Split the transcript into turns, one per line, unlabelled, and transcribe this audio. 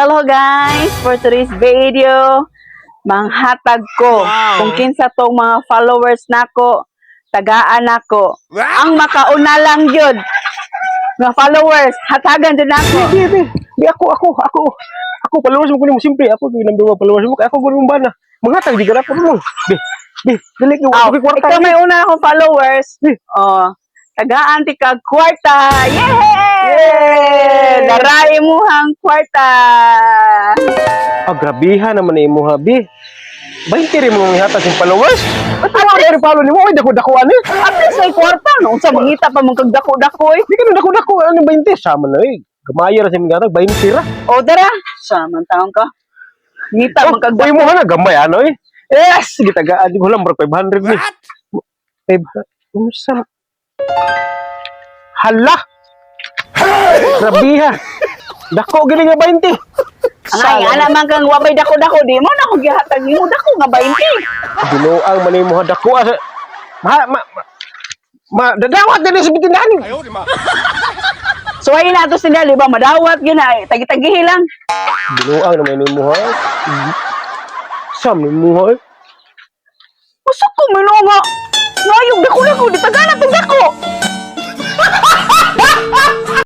Hello guys! For today's video, manghatag ko kung kinsa tong mga followers nako, tagaan nako. Ang makauna lang yun, mga followers, hatagan din nako.
Di ako followers mo kuno mo simple ako yung number 1 followers mo kaya ako kuno ba na manghatag di gara ko mo. Dili ko
Oh,
ako kwarta.
ikaw may una akong followers. Oh, tagaan ti kag kwarta. Yay! Daray mo hang kwarta.
Grabihan naman ni mo habi. 20 rin mo ihatag yung followers. At mo rin follow nimo ay dako-dako ani.
At least may kwarta no. Unsa mangita pa mong kagdako-dako eh.
Di ka na dako-dako ano 20 sama na eh. Gamaya ra sa mga gatag 20 ra.
O dara, saman taon ka. Ngita
Boy
magkagdako.
mo na gamay ano eh. Yes, gitagaan di ko lang 500 ni. 500. Unsa? Hala. Grabiha. Dako gini nga 20.
Ay, ana man kang wabay dako-dako di mo na kung gihatag nimo dako nga 20.
Binuang man mo dako asa. Dadawat din sa bitindahan.
So ay na to sila di ba madawat gyud na tagi-tagihi lang.
Binuang naman mo ha. Sam ni mo ha.
Usok ko minunga. Ngayog dako-dako di tagana tong dako.